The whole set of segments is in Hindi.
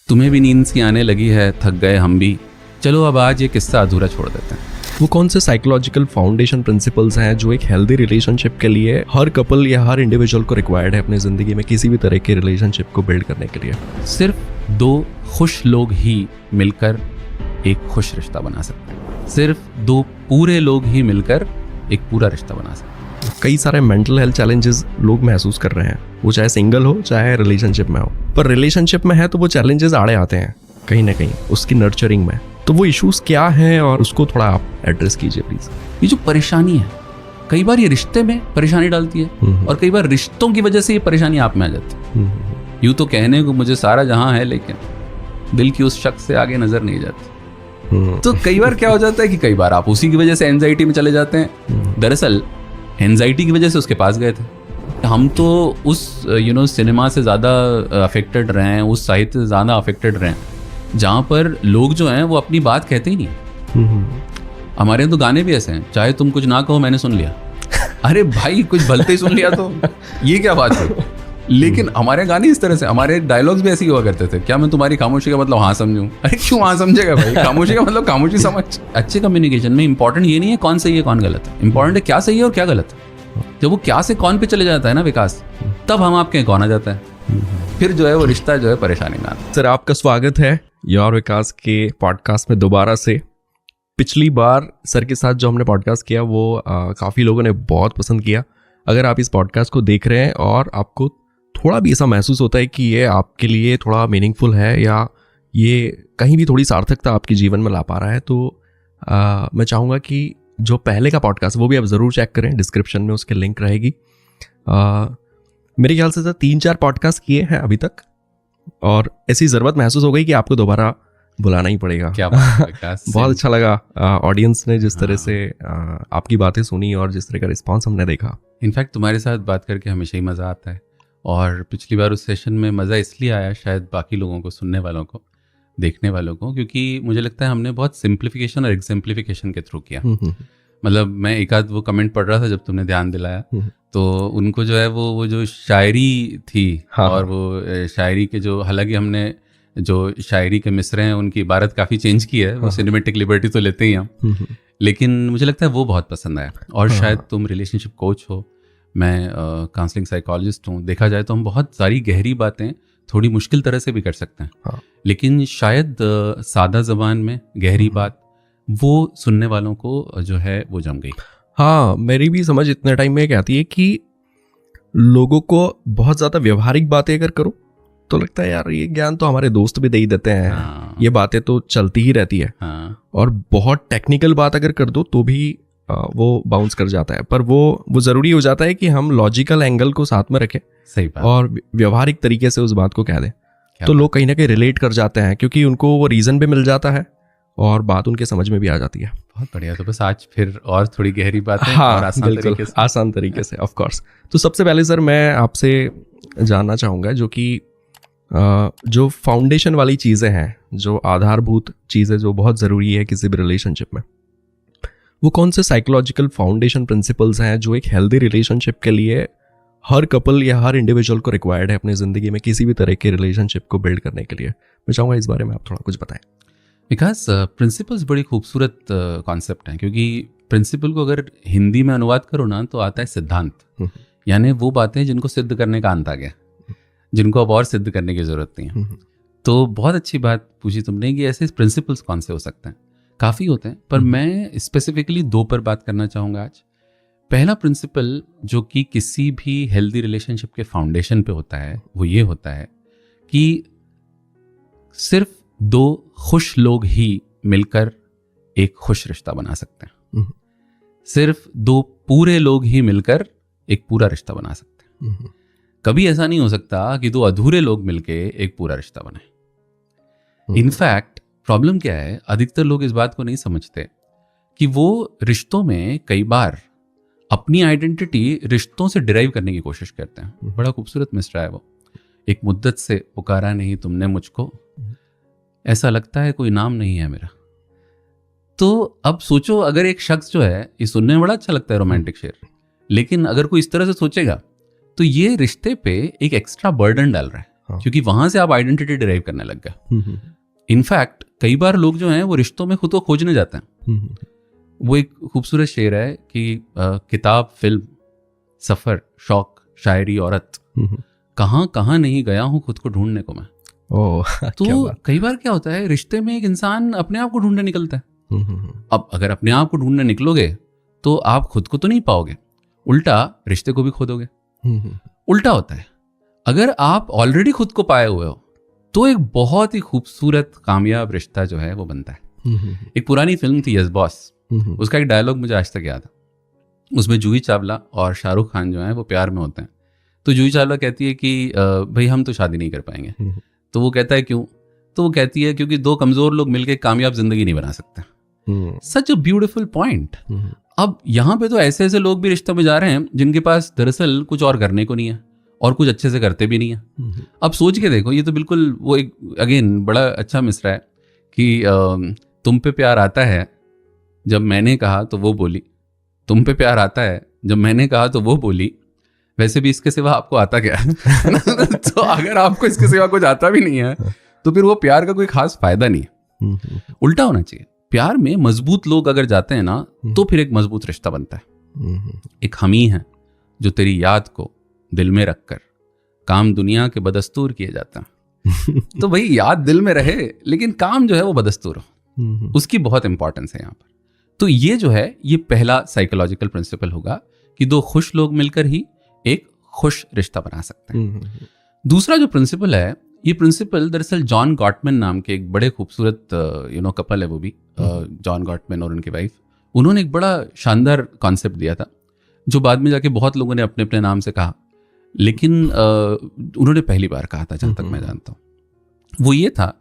तुम्हें भी नींद सी आने लगी है, थक गए हम भी, चलो अब आज ये किस्सा अधूरा छोड़ देते हैं। वो कौन से साइकोलॉजिकल फाउंडेशन प्रिंसिपल्स हैं जो एक हेल्दी रिलेशनशिप के लिए हर कपल या हर इंडिविजुअल को रिक्वायर्ड है अपनी ज़िंदगी में किसी भी तरह के रिलेशनशिप को बिल्ड करने के लिए? सिर्फ दो खुश लोग ही मिलकर एक खुश रिश्ता बना सकते हैं। सिर्फ दो पूरे लोग ही मिलकर एक पूरा रिश्ता बना सकते हैं। कई सारे मेंटल हेल्थ चैलेंजेस लोग महसूस कर रहे हैं, वो चाहे सिंगल हो चाहे रिलेशनशिप में हो। पर रिलेशनशिप में है तो वो चैलेंजेस आड़े आते हैं कहीं ना कहीं उसकी नर्चरिंग में। तो वो इश्यूज क्या हैं और उसको थोड़ा आप एड्रेस कीजिए प्लीज। ये जो परेशानी है, कई बार ये रिश्ते में परेशानी डालती है और कई बार रिश्तों की वजह से ये परेशानी आप में आ जाती है। यूं तो कहने को मुझे सारा जहां है, लेकिन दिल की उस शख्स से आगे नजर नहीं जाती। तो कई बार क्या हो जाता है कि कई बार आप उसी की वजह से एंजाइटी में चले जाते हैं। दरअसल एंजाइटी की वजह से उसके पास गए थे। हम तो उस सिनेमा से ज़्यादा अफेक्टेड रहे हैं, उस साहित्य से ज़्यादा अफेक्टेड रहे हैं जहाँ पर लोग जो हैं वो अपनी बात कहते ही नहीं। हमारे यहाँ तो गाने भी ऐसे हैं, चाहे तुम कुछ ना कहो मैंने सुन लिया। अरे भाई कुछ भलते ही सुन लिया तो ये क्या बात है। लेकिन हमारे गाने इस तरह से, हमारे डायलॉग्स भी ऐसे ही हुआ करते थे। क्या मैं तुम्हारी खामोशी का मतलब हाँ समझूं? अरे क्यों हाँ समझेगा भाई? खामोशी का मतलब खामोशी समझ। अच्छे कम्युनिकेशन में इंपॉर्टेंट ये नहीं है कौन सही है कौन गलत है, इंपॉर्टेंट है क्या सही है और क्या गलत है। जब वो क्या से कौन पे चले जाता है ना विकास, तब हम आपके कौन आ जाता है, फिर जो है वो रिश्ता जो है परेशानी में आता है। सर आपका स्वागत है योर विकास के पॉडकास्ट में दोबारा से। पिछली बार सर के साथ जो हमने पॉडकास्ट किया वो काफ़ी लोगों ने बहुत पसंद किया। अगर आप इस पॉडकास्ट को देख रहे हैं और आपको थोड़ा भी ऐसा महसूस होता है कि ये आपके लिए थोड़ा मीनिंगफुल है या ये कहीं भी थोड़ी सार्थकता आपके जीवन में ला पा रहा है, तो मैं चाहूँगा कि जो पहले का पॉडकास्ट वो भी आप ज़रूर चेक करें, डिस्क्रिप्शन में उसकी लिंक रहेगी। मेरे ख्याल से सर 3-4 पॉडकास्ट किए हैं अभी तक और ऐसी ज़रूरत महसूस हो गई कि आपको दोबारा बुलाना ही पड़ेगा। क्या विकास बहुत अच्छा लगा ऑडियंस ने जिस तरह से आपकी बातें सुनी और जिस तरह का रिस्पॉन्स हमने देखा। इनफैक्ट तुम्हारे साथ बात करके हमेशा ही मज़ा आता है और पिछली बार उस सेशन में मज़ा इसलिए आया शायद बाकी लोगों को, सुनने वालों को, देखने वालों को, क्योंकि मुझे लगता है हमने बहुत सिंप्लीफिकेशन और एग्जाम्प्लीफिकेशन के थ्रू किया। मतलब मैं एक आध वो कमेंट पढ़ रहा था जब तुमने ध्यान दिलाया, तो उनको जो है वो जो शायरी थी और वो शायरी के जो, हालांकि हमने जो शायरी के मिसरे हैं उनकी इबारत काफ़ी चेंज की है, वो सिनेमेटिक लिबर्टी तो लेते ही हम, लेकिन मुझे लगता है वो बहुत पसंद आया। और शायद तुम रिलेशनशिप कोच हो, मैं काउंसलिंग साइकोलॉजिस्ट हूँ, देखा जाए तो हम बहुत सारी गहरी बातें थोड़ी मुश्किल तरह से भी कर सकते हैं, लेकिन शायद सादा ज़बान में गहरी बात वो सुनने वालों को जो है वो जम गई। हाँ, मेरी भी समझ इतने टाइम में कहती है कि लोगों को बहुत ज़्यादा व्यवहारिक बातें अगर करो तो लगता है यार ये ज्ञान तो हमारे दोस्त भी दे ही देते हैं। हाँ। ये बातें तो चलती ही रहती है। हाँ। और बहुत टेक्निकल बात अगर कर दो तो भी वो बाउंस कर जाता है। पर वो ज़रूरी हो जाता है कि हम लॉजिकल एंगल को साथ में रखें, सही बात, और व्यवहारिक तरीके से उस बात को कह दें, तो लोग कहीं ना कहीं रिलेट कर जाते हैं क्योंकि उनको वो रीज़न भी मिल जाता है और बात उनके समझ में भी आ जाती है। बहुत बढ़िया। तो बस आज फिर और थोड़ी गहरी बात है। हाँ, और आसान तरीके से ऑफ कोर्स। तो सबसे पहले सर मैं आपसे जानना चाहूँगा जो फाउंडेशन वाली चीज़ें हैं, जो आधारभूत चीज़ें जो बहुत ज़रूरी है किसी भी रिलेशनशिप में, वो कौन से साइकोलॉजिकल फाउंडेशन प्रिंसिपल्स हैं जो एक हेल्दी रिलेशनशिप के लिए हर कपल या हर इंडिविजुअल को रिक्वायर्ड है अपनी ज़िंदगी में किसी भी तरह के रिलेशनशिप को बिल्ड करने के लिए? मैं चाहूँगा इस बारे में आप थोड़ा कुछ बताएं। विकास, प्रिंसिपल्स बड़ी खूबसूरत कॉन्सेप्ट हैं, क्योंकि प्रिंसिपल को अगर हिंदी में अनुवाद करो ना तो आता है सिद्धांत, यानी वो बातें जिनको सिद्ध करने का अंत आ गया, जिनको अब और सिद्ध करने की ज़रूरत नहीं है। तो बहुत अच्छी बात पूछी तुमने कि ऐसे प्रिंसिपल्स कौन से हो सकते हैं। काफ़ी होते हैं, पर मैं स्पेसिफिकली 2 पर बात करना चाहूँगा आज। पहला प्रिंसिपल जो कि किसी भी हेल्दी रिलेशनशिप के फाउंडेशन पे होता है वो ये होता है कि सिर्फ 2 खुश लोग ही मिलकर एक खुश रिश्ता बना सकते हैं। सिर्फ 2 पूरे लोग ही मिलकर एक पूरा रिश्ता बना सकते हैं। कभी ऐसा नहीं हो सकता कि 2 अधूरे लोग मिलके एक पूरा रिश्ता बनाए। इनफैक्ट प्रॉब्लम क्या है, अधिकतर लोग इस बात को नहीं समझते कि वो रिश्तों में कई बार अपनी आइडेंटिटी रिश्तों से डिराइव करने की कोशिश करते हैं। बड़ा खूबसूरत मिसरा है वो, एक मुद्दत से पुकारा नहीं तुमने मुझको, ऐसा लगता है कोई नाम नहीं है मेरा। तो अब सोचो, अगर एक शख्स जो है, ये सुनने में बड़ा अच्छा लगता है रोमांटिक शेर, लेकिन अगर कोई इस तरह से सोचेगा तो ये रिश्ते पे एक एक्स्ट्रा बर्डन डाल रहा है क्योंकि वहां से आप आइडेंटिटी डिराइव करने लग गए। इनफैक्ट कई बार लोग जो हैं वो रिश्तों में खुद को खोजने जाते हैं। वो एक खूबसूरत शेर है कि किताब, फिल्म, सफर, शौक, शायरी, औरत, कहाँ कहाँ नहीं गया हूँ खुद को ढूंढने को मैं। तो कई बार क्या होता है, रिश्ते में एक इंसान अपने आप को ढूंढने निकलता है। अब अगर अपने आप को ढूंढने निकलोगे तो आप खुद को तो नहीं पाओगे, उल्टा रिश्ते को भी खोदोगे। उल्टा होता है, अगर आप ऑलरेडी खुद को पाए हुए हो तो एक बहुत ही खूबसूरत कामयाब रिश्ता जो है वो बनता है। एक पुरानी फिल्म थी यस बॉस, उसका एक डायलॉग मुझे आज तक याद है। उसमें जूही चावला और शाहरुख खान जो है वो प्यार में होते हैं। तो जूही चावला कहती है कि भाई हम तो शादी नहीं कर पाएंगे। तो वो कहता है क्यों? तो वो कहती है क्योंकि दो कमजोर लोग मिलकर कामयाब जिंदगी नहीं बना सकते। सच अ ब्यूटीफुल पॉइंट। अब यहाँ पे तो ऐसे ऐसे लोग भी रिश्ते में जा रहे हैं जिनके पास दरअसल कुछ और करने को नहीं है और कुछ अच्छे से करते भी नहीं है। अब सोच के देखो, ये तो बिल्कुल वो एक अगेन बड़ा अच्छा मिसरा है कि तुम पे प्यार आता है जब मैंने कहा तो वो बोली, तुम पे प्यार आता है जब मैंने कहा तो वो बोली, वैसे भी इसके सिवा आपको आता क्या है? तो अगर आपको इसके सिवा कुछ आता भी नहीं है तो फिर वो प्यार का कोई खास फायदा नहीं है। उल्टा होना चाहिए, प्यार में मजबूत लोग अगर जाते हैं ना तो फिर एक मजबूत रिश्ता बनता है। एक हमी है जो तेरी याद को दिल में रखकर काम दुनिया के बदस्तूर किए जाता है। तो भाई याद दिल में रहे लेकिन काम जो है वो बदस्तूर हो, उसकी बहुत इंपॉर्टेंस है यहाँ पर। तो ये जो है ये पहला साइकोलॉजिकल प्रिंसिपल होगा कि दो खुश लोग मिलकर ही एक खुश रिश्ता बना सकते हैं। दूसरा जो प्रिंसिपल है, ये प्रिंसिपल दरअसल जॉन गॉटमैन नाम के एक बड़े खूबसूरत कपल है, वो भी जॉन गॉटमैन और उनकी वाइफ, उन्होंने एक बड़ा शानदार कॉन्सेप्ट दिया था जो बाद में जाके बहुत लोगों ने अपने अपने नाम से कहा, लेकिन उन्होंने पहली बार कहा था जहां तक मैं जानता हूं। वो ये था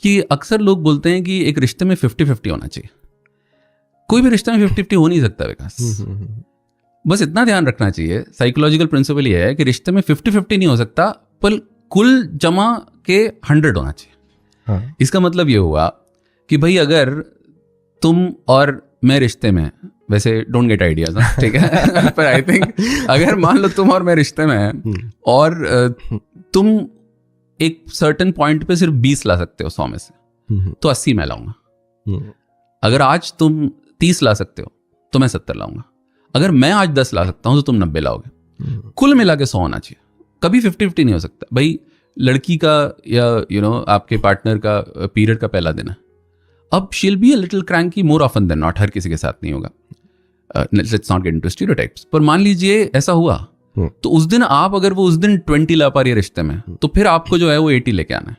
कि अक्सर लोग बोलते हैं कि एक रिश्ते में 50-50 होना चाहिए। कोई भी रिश्ते में 50-50 हो नहीं सकता विकास। बस इतना ध्यान रखना चाहिए, साइकोलॉजिकल प्रिंसिपल ये है कि रिश्ते में 50-50 नहीं हो सकता, पर कुल जमा के 100 होना चाहिए। इसका मतलब ये हुआ कि भाई अगर तुम और मैं रिश्ते में, वैसे डोंट गेट आइडियाज, ठीक है, पर आई थिंक अगर मान लो तुम और मैं रिश्ते में हैं और तुम एक सर्टेन पॉइंट पे सिर्फ 20 ला सकते हो 100 में से, तो 80 मैं लाऊंगा। अगर आज तुम 30 ला सकते हो तो मैं 70 लाऊंगा। अगर मैं आज 10 ला सकता हूं तो तुम 90 लाओगे। कुल मिला के 100 होना चाहिए, कभी 50-50 नहीं हो सकता। भाई लड़की का या आपके पार्टनर का पीरियड का पहला दिन है, अब she'll be a little cranky more often than not, हर किसी के साथ नहीं होगा, let's not get into stereotypes, पर मान लीजिए ऐसा हुआ तो उस दिन आप अगर वो उस दिन 20 ला पा रही है रिश्ते में, तो फिर आपको जो है वो 80 लेके आना है।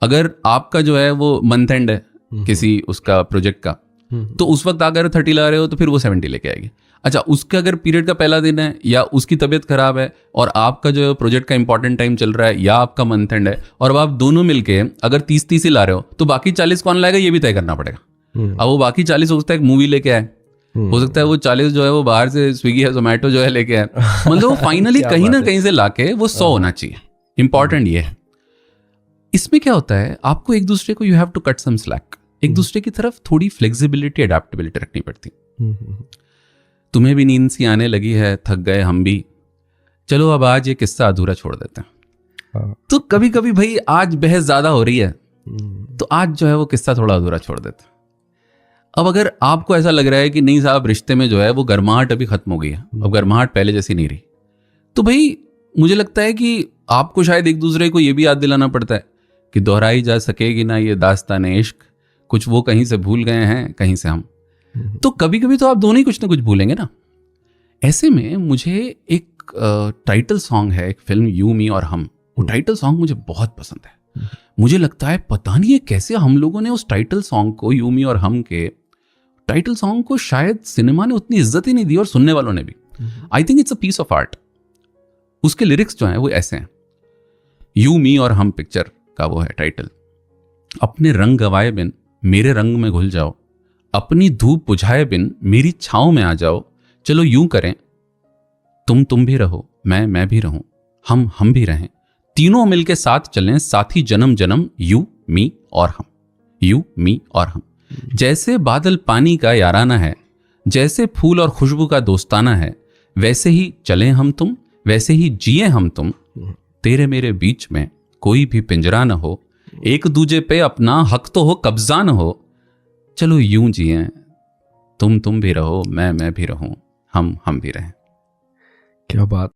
अगर आपका जो है वो मंथ एंड है किसी उसका प्रोजेक्ट का, तो उस वक्त अगर 30 ला रहे हो तो फिर वो 70 लेके आएगी। अच्छा, उसका अगर पीरियड का पहला दिन है या उसकी तबीयत खराब है और आपका जो प्रोजेक्ट का इंपॉर्टेंट टाइम चल रहा है या आपका मंथ एंड है और अब आप दोनों मिलके अगर 30-30 ही ला रहे हो तो बाकी 40 कौन लाएगा ये भी तय करना पड़ेगा। अब वो बाकी 40 हो सकता है एक मूवी लेके आए, हो सकता है वो 40 जो है वो बाहर से स्विगी या जोमेटो जो है लेके आए, मतलब वो फाइनली कहीं ना कहीं से लाके वो 100 होना चाहिए। इंपॉर्टेंट ये है। इसमें क्या होता है, आपको एक दूसरे को you have to cut some slack, एक दूसरे की तरफ थोड़ी फ्लेक्सिबिलिटी, अडेप्टेबिलिटी रखनी पड़ती। तुम्हें भी नींद सी आने लगी है, थक गए हम भी, चलो अब आज ये किस्सा अधूरा छोड़ देते हैं। तो कभी कभी भाई आज बहस ज्यादा हो रही है तो आज जो है वो किस्सा थोड़ा अधूरा छोड़ देते हैं। अब अगर आपको ऐसा लग रहा है कि नहीं साहब रिश्ते में जो है वो गर्माहट अभी खत्म हो गई है, अब गर्माहट पहले जैसी नहीं रही, तो भाई मुझे लगता है कि आपको शायद एक दूसरे को ये भी याद दिलाना पड़ता है कि दोहराई जा सकेगी ना ये दास्तान इश्क, कुछ वो कहीं से भूल गए हैं कहीं से हम। तो कभी कभी तो आप दोनों ही कुछ ना कुछ भूलेंगे ना। ऐसे में मुझे एक टाइटल सॉन्ग है एक फिल्म यू मी और हम, वो टाइटल सॉन्ग मुझे बहुत पसंद है। मुझे लगता है पता नहीं है कैसे हम लोगों ने उस टाइटल सॉन्ग को, यू मी और हम के टाइटल सॉन्ग को शायद सिनेमा ने उतनी इज्जत ही नहीं दी और सुनने वालों ने भी। I think it's a piece of art. उसके लिरिक्स जो हैं वो ऐसे हैं, यू मी और हम पिक्चर का वो है टाइटल, अपने रंग गवाए बिन मेरे रंग में घुल जाओ, अपनी धूप बुझाए बिन मेरी छांव में आ जाओ, चलो यूं करें तुम भी रहो, मैं भी रहूं, हम भी रहें, तीनों मिलके साथ चलें साथी जन्म जन्म, यू मी और हम, यू मी और हम। जैसे बादल पानी का याराना है, जैसे फूल और खुशबू का दोस्ताना है, वैसे ही चलें हम तुम, वैसे ही जिए हम तुम, तेरे मेरे बीच में कोई भी पिंजरा न हो, एक दूजे पे अपना हक तो हो, कब्जा न हो, चलो यूं जिए, तुम भी रहो, मैं भी रहूं, हम भी रहें। क्या बात।